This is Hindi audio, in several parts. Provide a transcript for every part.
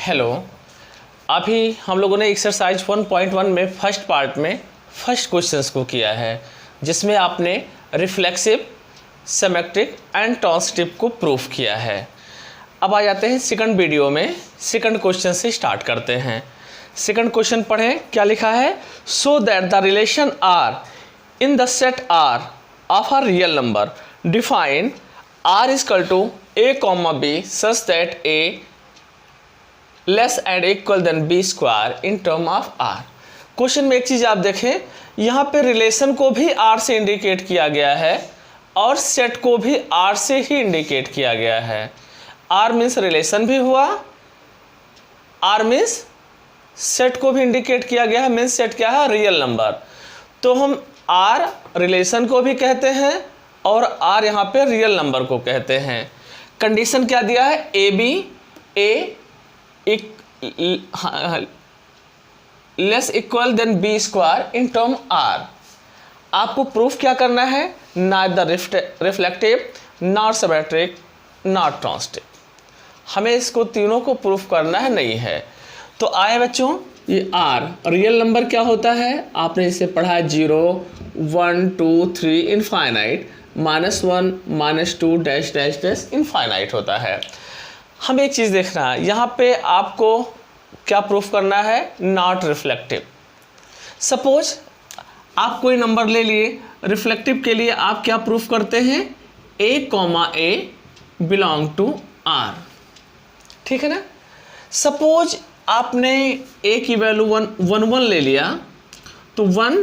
हेलो। अभी हम लोगों ने एक्सरसाइज 1.1 में फर्स्ट पार्ट में फर्स्ट क्वेश्चंस को किया है, जिसमें आपने रिफ्लेक्सिव, सिमेट्रिक एंड ट्रांजिटिव को प्रूफ किया है। अब आ जाते हैं सेकंड वीडियो में, सेकंड क्वेश्चन से स्टार्ट करते हैं। सेकंड क्वेश्चन पढ़ें, क्या लिखा है। So that the relation R in the set R of a real number define R is equal to a comma b such that a less and equal than b square in term of r। Question में एक चीज आप देखें, यहाँ पे रिलेशन को भी r से इंडिकेट किया गया है और सेट को भी r से ही इंडिकेट किया गया है। r मीन्स रिलेशन भी हुआ, r मीन्स सेट को भी इंडिकेट किया गया है, मीन्स सेट क्या है, रियल नंबर। तो हम r रिलेशन को भी कहते हैं और r यहाँ पे रियल नंबर को कहते हैं। कंडीशन क्या दिया है, A B A less equal than B square in term R. आपको प्रूफ क्या करना है, neither reflective not symmetric not transitive. हमें इसको तीनों को प्रूफ करना है, नहीं है। तो आए बच्चों, ये आर रियल नंबर क्या होता है, आपने इसे पढ़ा है 0 1 2 3 infinite, -1 -2 dash dash dash infinite होता है। हम एक चीज़ देखना है, यहाँ पे आपको क्या प्रूफ करना है, नॉट रिफ्लेक्टिव। सपोज आप कोई नंबर ले लिए, रिफ्लेक्टिव के लिए आप क्या प्रूफ करते हैं, a comma a belong to r, ठीक है ना। सपोज आपने a की वैल्यू 1 ले लिया, तो 1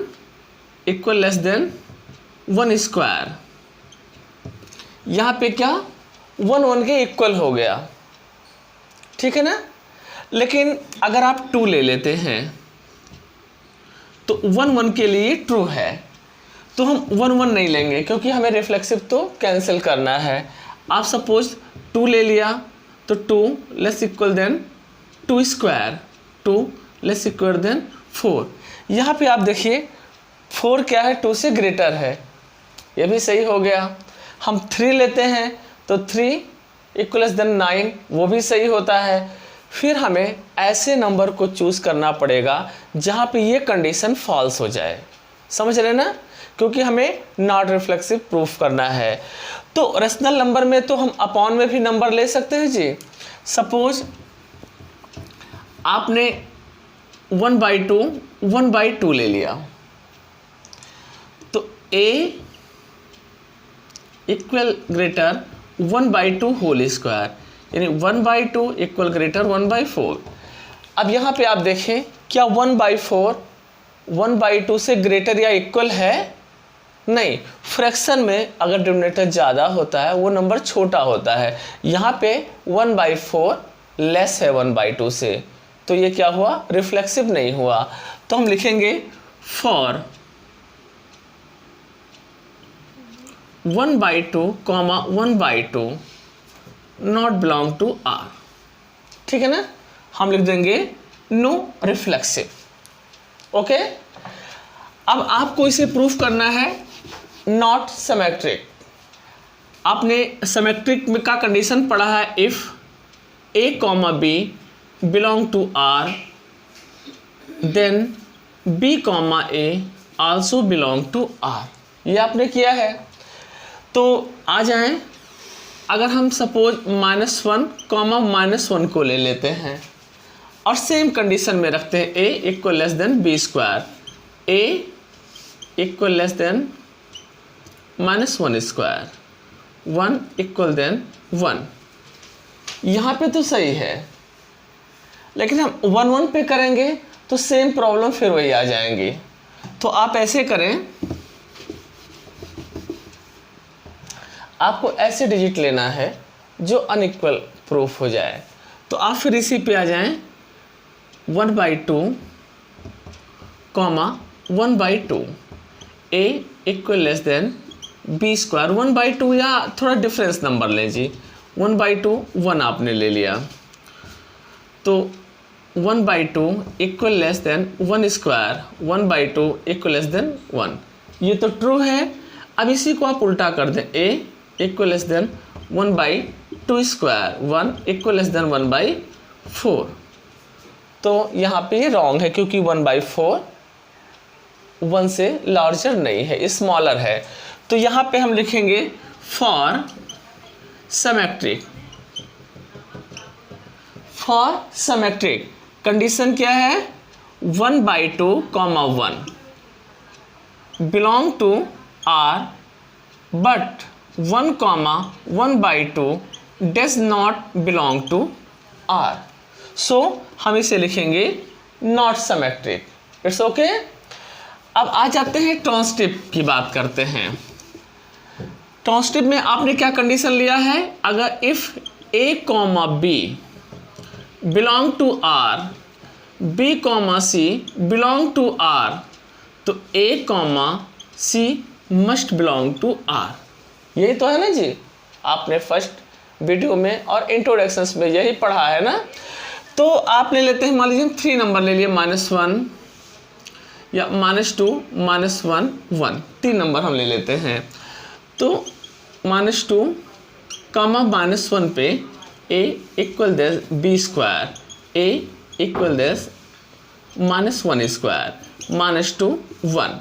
इक्वल लेस देन 1 स्क्वायर, यहाँ पे क्या 1 के इक्वल हो गया, ठीक है ना। लेकिन अगर आप 2 ले लेते हैं तो 1 के लिए ट्रू है, तो हम 1 नहीं लेंगे क्योंकि हमें रिफ्लेक्सिव तो कैंसिल करना है। आप सपोज 2 ले लिया तो 2 less equal than 2 square, 2 less equal than 4। यहाँ पे आप देखिए 4 क्या है, 2 से ग्रेटर है, ये भी सही हो गया। हम 3 लेते हैं तो 3 इक्वल देन 9, वो भी सही होता है। फिर हमें ऐसे नंबर को चूज़ करना पड़ेगा जहाँ पे ये कंडीशन फॉल्स हो जाए, समझ रहे ना, क्योंकि हमें नॉट रिफ्लेक्सिव प्रूफ करना है। तो रेशनल नंबर में तो हम अपॉन में भी नंबर ले सकते हैं जी। सपोज आपने 1/2 ले लिया, तो a equal greater 1/2 whole square, यानी 1/2 इक्वल ग्रेटर 1/4। अब यहाँ पे आप देखें, क्या 1/4 1/2 से ग्रेटर या इक्वल है, नहीं। फ्रैक्शन में अगर डिनोमिनेटर ज़्यादा होता है वो नंबर छोटा होता है। यहाँ पे 1/4 लेस है 1/2 से, तो ये क्या हुआ, रिफ्लेक्सिव नहीं हुआ। तो हम लिखेंगे for 1/2 1/2 not belong to r, ठीक है ना। हम लिख देंगे नो रिफ्लेक्सिव। ओके, अब आपको इसे प्रूफ करना है नॉट सिमेट्रिक। आपने सिमेट्रिक में का कंडीशन पढ़ा है, if a comma b belong to r then b comma a also belong to r। ये आपने किया है। तो आ जाएं, अगर हम सपोज -1 कॉमा -1 को ले लेते हैं और सेम कंडीशन में रखते हैं, a equal less than B square, a equal less than -1 square, 1 equal than 1। यहाँ पे तो सही है, लेकिन हम 1 पे करेंगे तो सेम प्रॉब्लम फिर वही आ जाएंगी। तो आप ऐसे करें, आपको ऐसे डिजिट लेना है जो अनइक्वल प्रूफ हो जाए। तो आप फिर इसी पे आ जाएं, 1/2 comma 1/2 a equal less than B square, 1/2 या थोड़ा डिफरेंस नंबर लें जी, 1/2 1 आपने ले लिया, तो 1/2 equal less than 1 square, 1/2 equal less than 1। ये तो ट्रू है। अब इसी को आप उल्टा कर दें, a equal less then 1/2 square, 1 equal less then 1/4। तो यहाँ पे ये रॉन्ग है क्योंकि 1/4 1 से लार्जर नहीं है, स्मॉलर है। तो यहाँ पे हम लिखेंगे for symmetric. For symmetric condition क्या है, 1/2, 1 belong to R but 1, 1/2 does not belong to R। So हम इसे लिखेंगे नॉट सिमेट्रिक। It's okay. अब आ जाते हैं ट्रांसटिव की बात करते हैं। ट्रांसटिव में आपने क्या कंडीशन लिया है, अगर if A, B belong to R, B, C belong to R, तो A, C must belong to R। यही तो है ना जी, आपने फर्स्ट वीडियो में और इंट्रोडक्शंस में यही पढ़ा है ना। तो आप ले लेते हैं, मान लीजिए 3 नंबर ले लिए, -1 या -2, -1, 1, 3 नंबर हम ले लेते हैं। तो -2, -1 पे A इक्वल देस B², A इक्वल देस -1² -2, 1।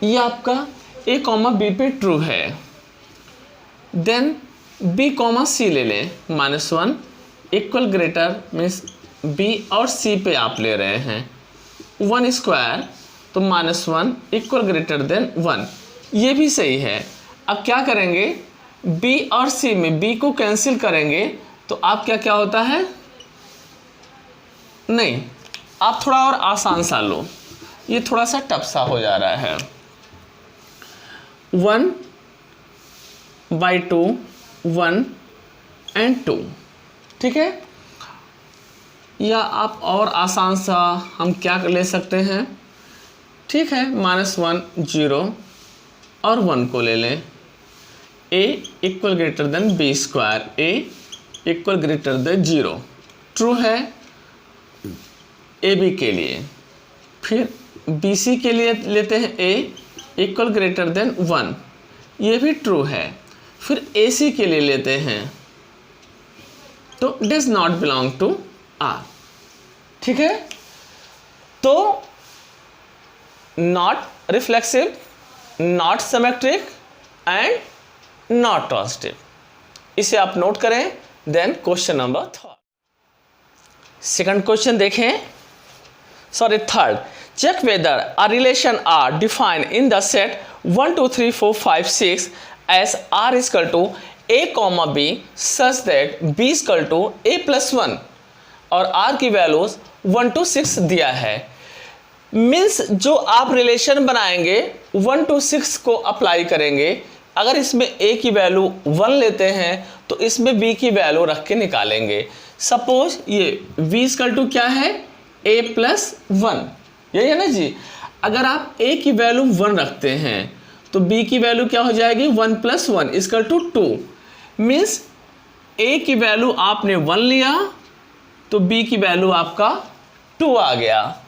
ये आपका A, B पे ट्रू है। देन B, C ले लें, -1 इक्वल ग्रेटर मीन्स B और C पे आप ले रहे हैं 1², तो -1 इक्वल ग्रेटर देन 1। ये भी सही है। अब क्या करेंगे, B और C में B को कैंसिल करेंगे तो आप क्या होता है, नहीं आप थोड़ा और आसान सा लो, ये थोड़ा सा टफ सा हो जा रहा है। 1/2, 1 and 2, ठीक है। या आप और आसान सा हम क्या ले सकते हैं, ठीक है, -1, 0 और 1 को ले लें। A equal greater than B², A equal greater than 0 true है AB के लिए। फिर BC के लिए लेते हैं A इक्वल ग्रेटर देन 1, ये भी ट्रू है। फिर AC के लिए लेते हैं तो does not belong to R, ठीक है। तो not reflexive, not symmetric and not transitive, इसे आप नोट करें। Then question number 3, second question देखें, sorry third, check whether a relation R defined in the set 1, 2, 3, 4, 5, 6 as R is equal to A, B such that B is equal to A plus 1 और R की वैल्यूज 1 to 6 दिया है। मीन्स जो आप रिलेशन बनाएंगे 1 to 6 को अप्लाई करेंगे। अगर इसमें A की वैल्यू 1 लेते हैं तो इसमें B की वैल्यू रख के निकालेंगे। सपोज ये V इक्वल टू क्या है, A plus 1, यही है ना जी। अगर आप A की वैल्यू 1 रखते हैं तो B की वैल्यू क्या हो जाएगी, 1 + 1 इक्वल टू 2। मीन्स A की वैल्यू आपने 1 लिया तो B की वैल्यू आपका 2 आ गया।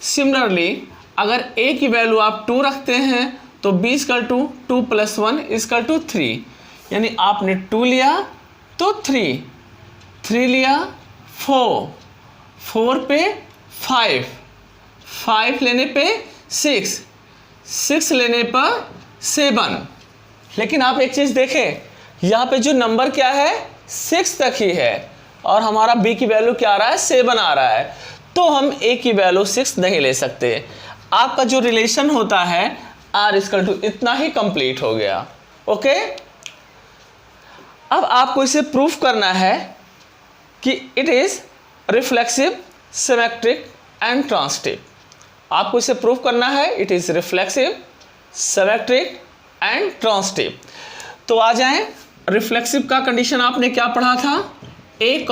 सिमिलरली अगर A की वैल्यू आप 2 रखते हैं तो B equal to 2 + 1 equal to 3, यानी आपने 2 लिया तो 3, 3 लिया 4, 4 पे 5, 5 लेने पे 6, 6 लेने पर 7। लेकिन आप एक चीज़ देखें, यहाँ पे जो नंबर क्या है 6 तक ही है और हमारा B की वैल्यू क्या आ रहा है, 7 आ रहा है। तो हम A की वैल्यू 6 नहीं ले सकते। आपका जो रिलेशन होता है R इक्वल टू इतना ही कंप्लीट हो गया। ओके, अब आपको इसे प्रूफ करना है कि it is reflexive, symmetric and transitive. आपको इसे प्रूफ करना है it is reflexive, symmetric and transitive. तो आ जाएं, रिफ्लेक्सिव का कंडीशन आपने क्या पढ़ा था, A,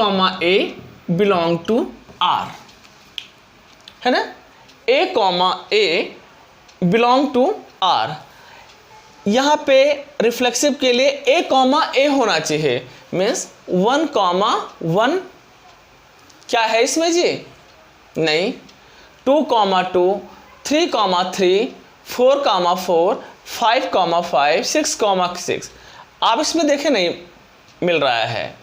बिलोंग टू R, है ना। A, belong to R। यहाँ पे रिफ्लेक्सिव के लिए A, होना चाहिए। मीन्स 1, 1 क्या है इसमें जी, नहीं। 2, 2, 3, 3, 4, 4, 5, 5, 6, 6 आप इसमें देखें नहीं मिल रहा है,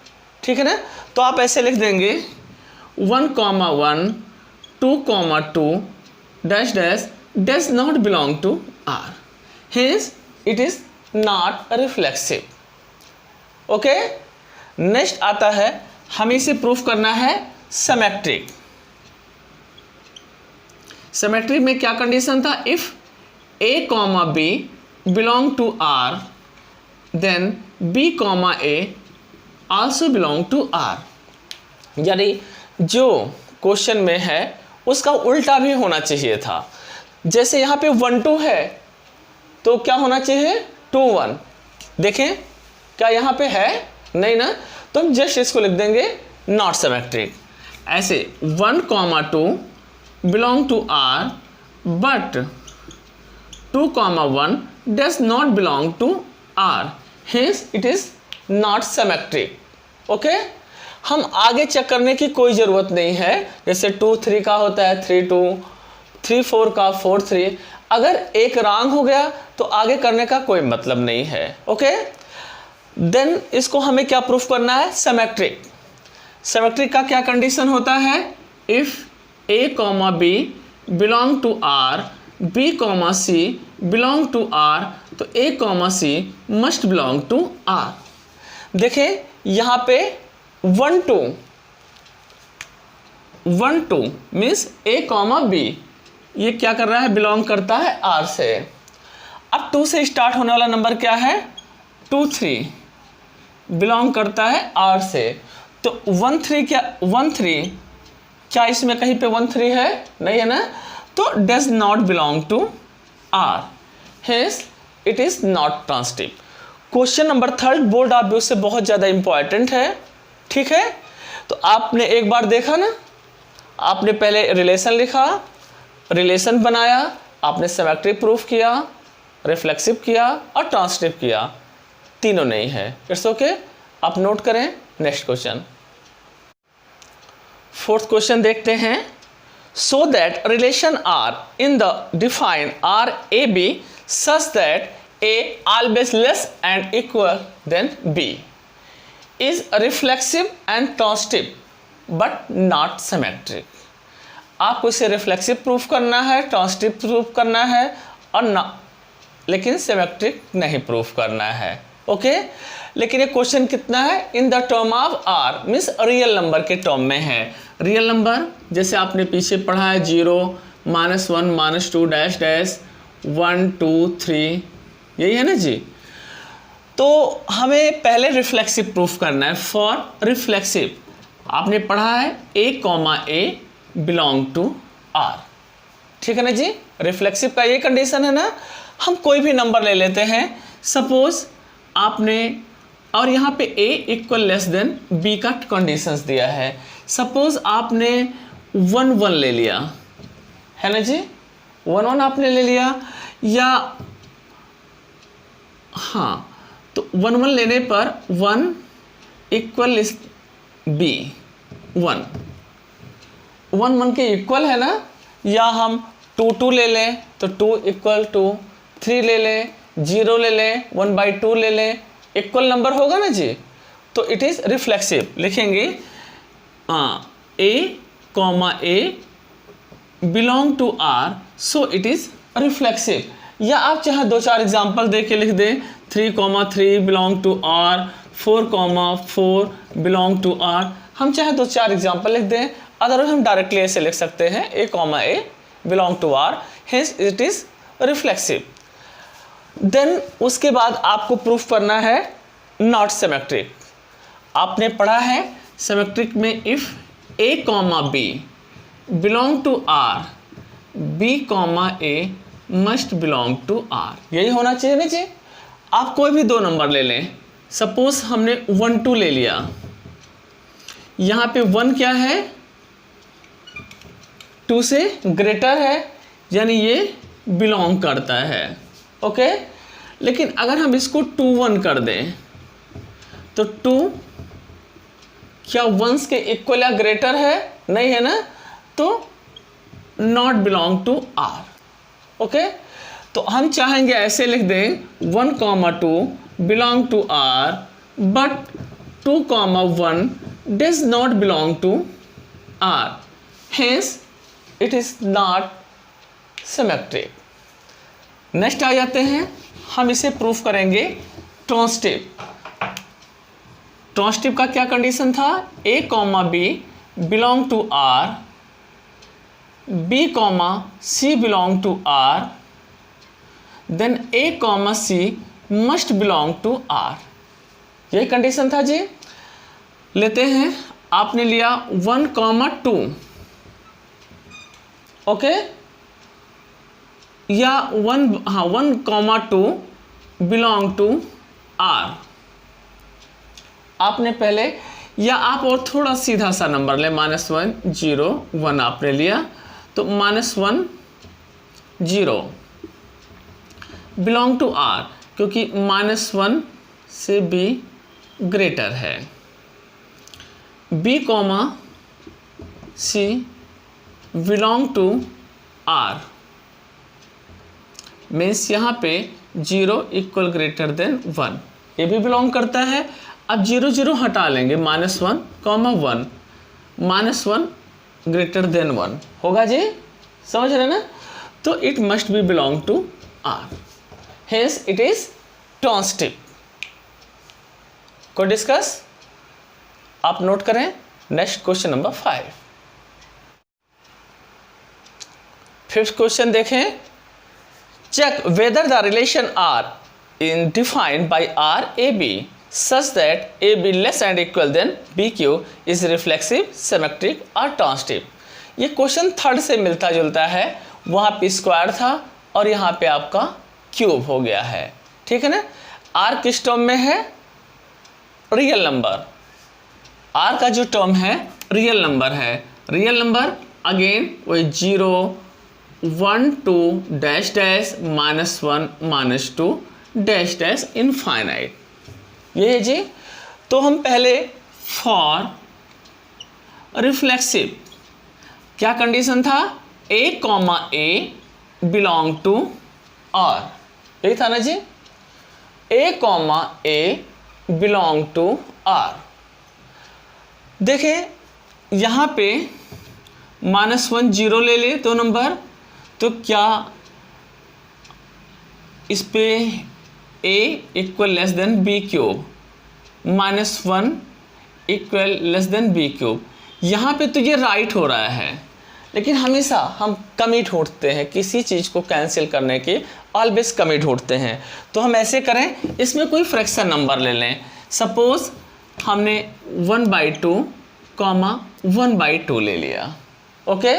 ठीक है ना। तो आप ऐसे लिख देंगे 1, 2, dash dash does not belong to R. Hence it is not reflexive. Okay, next आता है, हमें इसे प्रूफ करना है सिमेट्रिक. सिमेट्रिक में क्या कंडीशन था? If A, B belong to R, then B, A also belong to R. यानी जो क्वेश्चन में है उसका उल्टा भी होना चाहिए था. जैसे यहाँ पे 1, 2 है तो क्या होना चाहिए? 2, 1. देखें क्या यहाँ पे है? नहीं ना, तो हम जस्ट इसको लिख देंगे नॉट सिमेट्रिक. ऐसे 1, 2 belong to R but 2, 1 does not belong to R. Hence it is not symmetric. Okay, हम आगे चेक करने की कोई ज़रूरत नहीं है. जैसे 2, 3 का होता है 3, 2, 3, 4 का 4, 3. अगर एक रॉन्ग हो गया तो आगे करने का कोई मतलब नहीं है. ओके, देन इसको हमें क्या प्रूफ करना है? सिमेट्रिक. सिमेट्रिक का क्या कंडीशन होता है? If A, B belong to R, B, C belong to R, तो A, C must belong to R. देखें यहाँ पे 1, 2 मीन्स A, B ये क्या कर रहा है? बिलोंग करता है R से. अब 2 से स्टार्ट होने वाला नंबर क्या है? 2, 3 बिलोंग करता है R से. तो 1, 3 क्या इसमें कहीं पे 1, 3 है? नहीं है ना, तो does not belong to R. Hence it is not transitive. Question number 3 board of view से बहुत ज़्यादा इंपॉर्टेंट है. ठीक है, तो आपने एक बार देखा ना, आपने पहले रिलेशन लिखा, रिलेशन बनाया, आपने सिमेट्रिक प्रूफ किया, रिफ्लेक्सिव किया और ट्रांसिटिव किया. तीनों नहीं है. इट्स ओके, आप नोट करें. नेक्स्ट क्वेश्चन, 4th क्वेश्चन देखते हैं. So that relation R in the define R A B such that A always less and equal than B is reflexive and transitive but not symmetric. आपको इसे रिफ्लेक्सिव प्रूफ करना है, ट्रांसिटिव प्रूफ करना है और ना, लेकिन सिमेट्रिक नहीं प्रूफ करना है. ओके, लेकिन ये क्वेश्चन कितना है? In the term of R means real number के टर्म में है. रियल नंबर जैसे आपने पीछे पढ़ा है 0, -1, -2 डैश डैश 1, 2, 3, यही है ना जी. तो हमें पहले रिफ्लेक्सिव प्रूफ करना है. फॉर रिफ्लेक्सिव आपने पढ़ा है A, बिलोंग टू R. ठीक है ना जी. रिफ्लेक्सिव का ये कंडीशन है ना, हम कोई भी नंबर ले लेते हैं. सपोज आपने, और यहाँ पे A equal less then B का कंडीशंस दिया है. सपोज आपने 1, 1 ले लिया है ना जी. 1, 1 आपने ले लिया, या हाँ, तो 1, 1 लेने पर 1 इक्वल B 1 1 के इक्वल है ना. या हम 2, 2 ले लें तो 2 इक्वल टू 3 ले लें, 0 ले लें, 1/2 ले लें, इक्वल नंबर होगा ना जी. तो इट इज़ रिफ्लेक्सिव. लिखेंगे A, belong to R, so it is reflexive. या आप चाहे 2-4 एग्जाम्पल दे के लिख दें. 3, 3 belong to R, 4, 4 belong to R. हम चाहे 2-4 एग्जाम्पल लिख दें. अदरवाइज हम डायरेक्टली ऐसे लिख सकते हैं A, belong to R, hence it is reflexive. Then उसके बाद आपको प्रूफ करना है नॉट सिमेट्रिक. आपने पढ़ा है सिमेट्रिक में if A, B belong to R, B, A must belong to R. यही होना चाहिए ना जी. आप कोई भी 2 नंबर ले लें. सपोज हमने 1, 2 ले लिया. यहाँ पे 1 क्या है? 2 से ग्रेटर है, यानी ये बिलोंग करता है. ओके, लेकिन अगर हम इसको 2, 1 कर दें तो 2 क्या 1 के इक्वल या ग्रेटर है? नहीं है ना, तो not belong to R. Okay, तो हम चाहेंगे ऐसे लिख दें 1, 2 belong to R but 2, 1 does not belong to R. Hence, it is not symmetric. Next आ जाते हैं, हम इसे प्रूफ करेंगे ट्रांस्टिव. ट्रांस्टिव का क्या कंडीशन था? A, B belong to R, B, C belong to R, then A, C must belong to R. यही कंडीशन था जी. लेते हैं, आपने लिया 1, 2, ओके, या 1, 2 बिलोंग टू R. आपने पहले, या आप और थोड़ा सीधा सा नंबर ले, -1, 0, 1 आपने लिया, तो -1, 0 बिलोंग टू R, क्योंकि -1 से B ग्रेटर है. B, C belong to R means यहाँ पे 0 इक्वल ग्रेटर देन 1. ये भी बिलोंग करता है. अब 0, 0 हटा लेंगे, -1, 1, -1 ग्रेटर देन 1 होगा जी, समझ रहे ना? तो it must be belong to R. Hence it is transitive. को डिस्कस आप नोट करें. Next question number 5. Fifth question देखें. Check whether the relation R in defined by RAB such that AB less and equal than BQ is reflexive, symmetric और ट्रांस्टिव. ये क्वेश्चन थर्ड से मिलता जुलता है. वहाँ पे स्क्वायर था और यहाँ पे आपका क्यूब हो गया है. ठीक है ना? R किस टर्म में है? Real number. R का जो टर्म है रियल नंबर है. रियल नंबर अगेन वही 0, 1, 2, dash dash, -1, -2, dash dash, infinite. ये है जी. तो हम पहले फॉर रिफ्लेक्सिव क्या कंडीशन था? A, A belong to R. यही था ना जी. A, A belong to R. देखें यहाँ पे -1, 0 ले ले 2 नंबर, तो क्या इस पे A equal less then B cube, -1 equal less then B cube. यहाँ पे तो ये राइट हो रहा है, लेकिन हमेशा हम कमी ढूंढते हैं किसी चीज़ को कैंसिल करने की. ऑलवेज कमी ढूंढते हैं. तो हम ऐसे करें, इसमें कोई फ्रैक्शन नंबर ले लें. सपोज हमने 1/2, 1/2 ले लिया. ओके.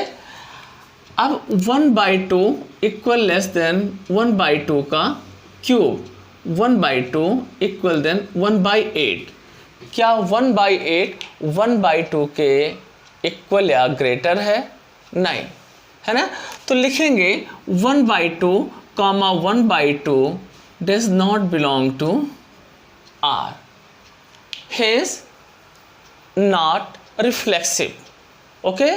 अब 1/2 इक्वल लेस देन 1/2 का क्यूब, 1/2 इक्वल देन 1/8. क्या 1/8 1/2 के इक्वल या ग्रेटर है? नहीं, है ना? तो लिखेंगे 1/2, 1/2 does not belong to R. Hence not reflexive. Okay.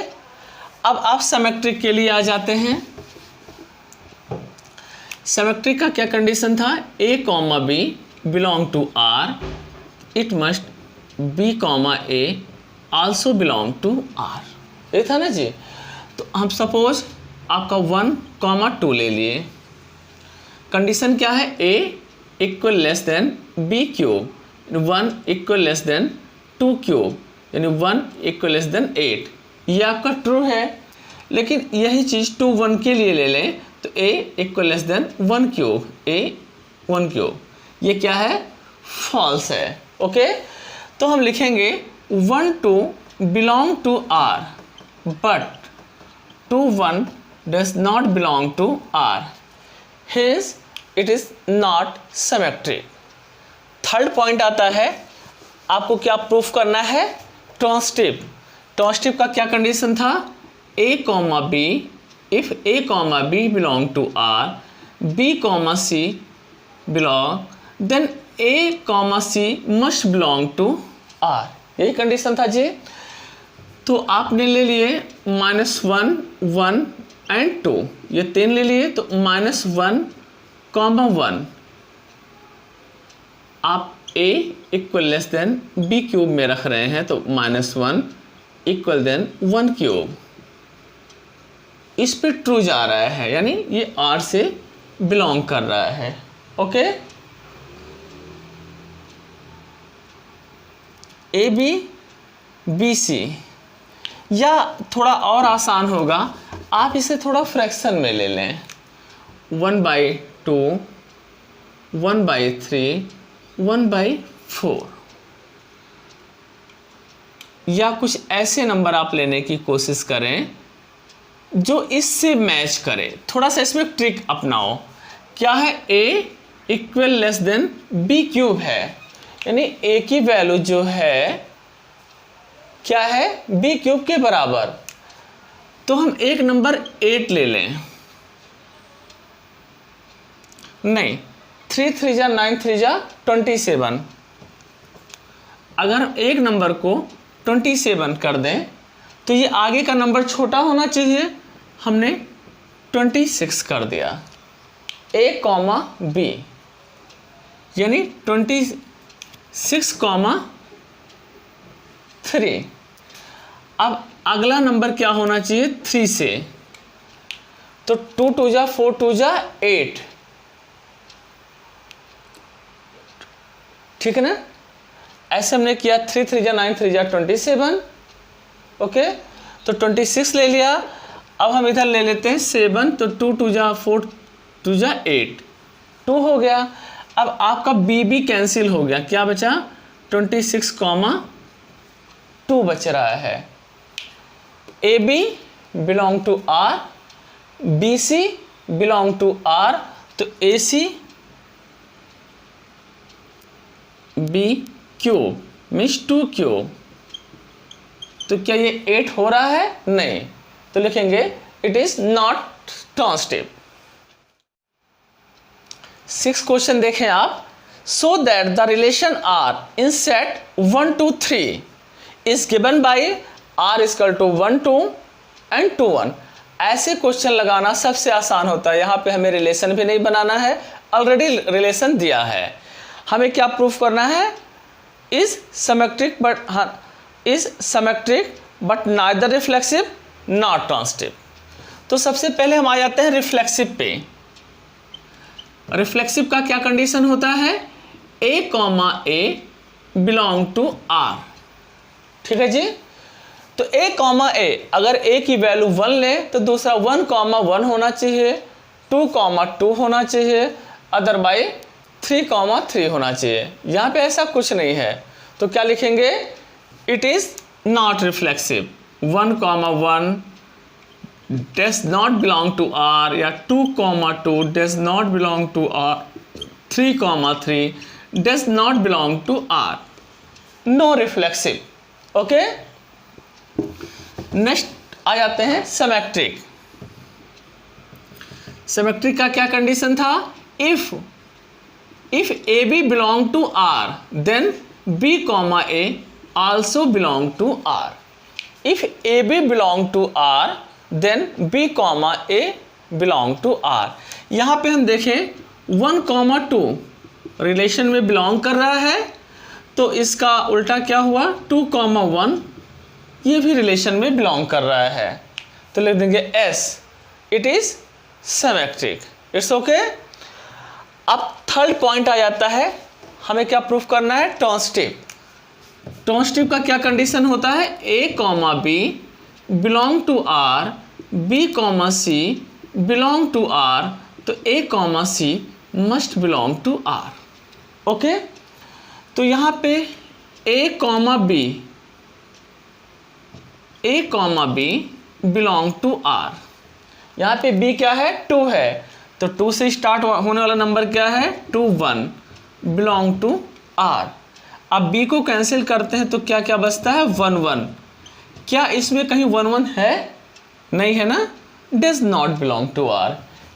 अब आप सिमेट्रिक के लिए आ जाते हैं. सिमेट्रिक का क्या कंडीशन था? A, B belong to R, it must B, A also belong to R. ये था ना जी. तो हम सपोज आपका 1, 2 ले लिए. कंडीशन क्या है? A equal less then B cube, 1 equal less then 2 cube, यानी 1 इक्वल लेस देन 8. ये आपका ट्रू है. लेकिन यही चीज़ 2, 1 के लिए ले लें, तो A equal less than 1 cube, A 1 cube. ये क्या है? फॉल्स है. ओके. तो हम लिखेंगे 1, 2 belong to R but 2, 1 does not belong to R. Hence it is not symmetric. Third point आता है, आपको क्या प्रूफ करना है? ट्रांस्टिव. ट्रांस्टिव का क्या कंडीशन था? A, B if A, B belong to R, B, C belong, then A, C must belong to R. यही कंडीशन था जी. तो आपने ले लिए -1, 1 एंड 2, ये 3 ले लिए. तो -1, 1 आप A equal less then B cube में रख रहे हैं, तो -1 इक्वल देन 1 क्यूब, इस पे ट्रू जा रहा है, यानी ये R से बिलोंग कर रहा है। Okay, A B B C, या थोड़ा और आसान होगा, आप इसे थोड़ा फ्रैक्शन में ले लें, 1/2, 1/3, 1/4, या कुछ ऐसे नंबर आप लेने की कोशिश करें जो इससे मैच करे। थोड़ा सा इसमें ट्रिक अपनाओ। क्या है, a equal less then b cube है, यानी a की वैल्यू जो है क्या है, b क्यूब के बराबर। तो हम एक नंबर 8 ले लें, नहीं, 3 3 जा 9 3 जा 27। अगर हम एक नंबर को 27 कर दें तो ये आगे का नंबर छोटा होना चाहिए, हमने 26 कर दिया, a, b, यानी 26, 3। अब अगला नंबर क्या होना चाहिए, 3 से, तो 2 2 जा 4 2 जा 8, ठीक है ना। ऐसे हमने किया, 3 3 जा 9 3 जा 27। ओके, तो 26 ले लिया। अब हम इधर ले लेते हैं 7, तो 2 2 जा 4 2 जा 8, 2 हो गया। अब आपका बी भी कैंसिल हो गया, क्या बचा, 26, 2 बच रहा है। A B belong to R, B C belong to R, तो A C B cube means 2 cube. तो क्या ये 8 हो रहा है, नहीं, तो लिखेंगे it is not transitive. 6 question देखें आप। So that the relation R in set 1 2 3 is given by R equal to 1 2 and 2 1। ऐसे क्वेश्चन लगाना सबसे आसान होता है। यहाँ पे हमें रिलेशन भी नहीं बनाना है, ऑलरेडी रिलेशन दिया है। हमें क्या प्रूफ करना है, is symmetric but neither reflexive not transitive. तो सबसे पहले हम आ जाते हैं रिफ्लेक्सिव पे। रिफ्लेक्सिव का क्या कंडीशन होता है, a, बिलोंग टू r, ठीक है जी। तो a, अगर a की वैल्यू 1 ले तो दूसरा 1, 1 होना चाहिए, 2, 2 होना चाहिए, अदरवाइज 3, 3 होना चाहिए। यहाँ पे ऐसा कुछ नहीं है, तो क्या लिखेंगे, it is not reflexive. 1, 1 does not belong to r, या 2, 2 does not belong to r, 3, 3 does not belong to r, no reflexive. Okay, next आ जाते हैं सिमेट्रिक। सिमेट्रिक का क्या कंडीशन था, if a b belong to r then b, a also belong to r। if a b belong to r then b, a belong to r। यहाँ पे हम देखें 1, 2 रिलेशन में बिलोंग कर रहा है, तो इसका उल्टा क्या हुआ, 2, 1 ये भी रिलेशन में बिलोंग कर रहा है, तो लिख देंगे s, it is symmetric. It's okay. अब थर्ड पॉइंट आ जाता है, हमें क्या प्रूफ करना है, ट्रांसिटिव। ट्रांसिटिव का क्या कंडीशन होता है, a, b belong to r, b, c belong to r, तो a, c must belong to r। Okay, तो यहाँ पे a, b belong to r, यहाँ पे b क्या है, 2 है, तो 2 से स्टार्ट होने वाला नंबर क्या है, 2, 1 बिलोंग टू r। अब b को कैंसिल करते हैं तो क्या क्या बचता है, 1, 1। क्या इसमें कहीं 1, 1 है, नहीं है ना, does not belong to r,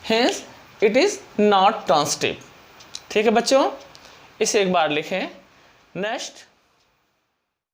hence it is not transitive. ठीक है बच्चों, इसे एक बार लिखें। नेक्स्ट